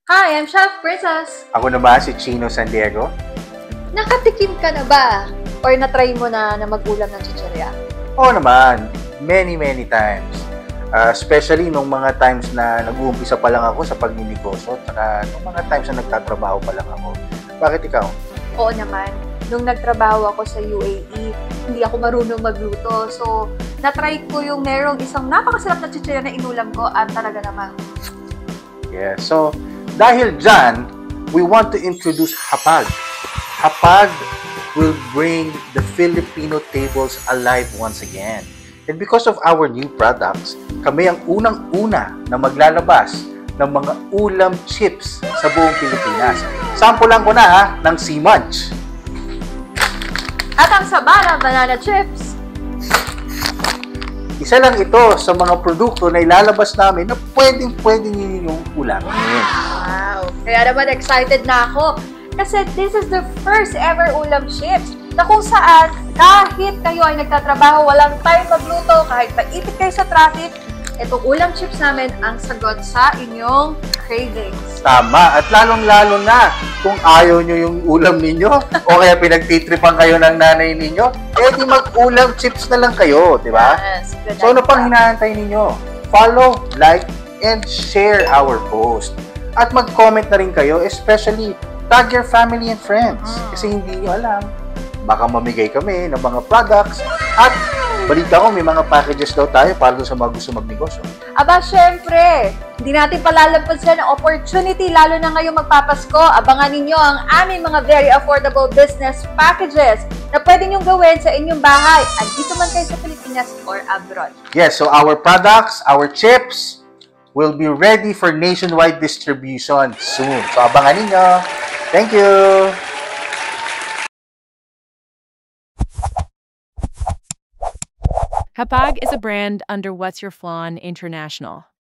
Hi, I'm Chef Princess. Ako naman si Chino San Diego. Nakatikim ka na ba? Or na-try mo na mag-ulam ng chichirya? Oo naman, many times. Especially nung mga times na nag-uumpisa pa lang ako sa pagninegosyo at saka nung mga times na nagtatrabaho pa lang ako. Bakit ikaw? Oo naman. Nung nagtrabaho ako sa UAE, hindi ako marunong magluto. So, na-try ko yung merong isang napakasarap na chichirya na inulam ko at talaga naman. Yeah, so dahil dyan, we want to introduce Hapag. Hapag will bring the Filipino tables alive once again. And because of our new products, kami ang unang-una na maglalabas ng mga ulam chips sa buong Pilipinas. Sampulan ko na ng Sea Munch. At ang Sabana Banana Chips. Isa lang ito sa mga produkto na ilalabas namin na pwedeng-pwede ninyong ulamin. Wow! Kaya naman excited na ako. Kasi this is the first ever ulam chips na kung saan kahit kayo ay nagtatrabaho, walang time magluto, kahit paipit kayo sa traffic, itong ulam chips namin ang sagot sa inyong cravings. Tama. At lalong-lalo na kung ayaw nyo yung ulam ninyo o kaya pinagtitripan kayo ng nanay ninyo, di mag-ulam chips na lang kayo, di ba? Yes. So ano pang hinahantay ninyo? Follow, like, and share our post. At mag-comment na rin kayo, especially tag your family and friends. Kasi hindi nyo alam, baka mamigay kami ng mga products at balita ko may mga packages daw tayo para sa mga gusto magnegosyo. Aba, syempre, hindi natin palalampasan ang opportunity, lalo na ngayong magpapasko. Abangan ninyo ang aming mga very affordable business packages na pwede nyong gawin sa inyong bahay at dito man kayo sa Pilipinas or abroad. Yes, so our products, our chips, will be ready for nationwide distribution soon. So abangan ninyo. Thank you! Hapag is a brand under What's Your Flawn International.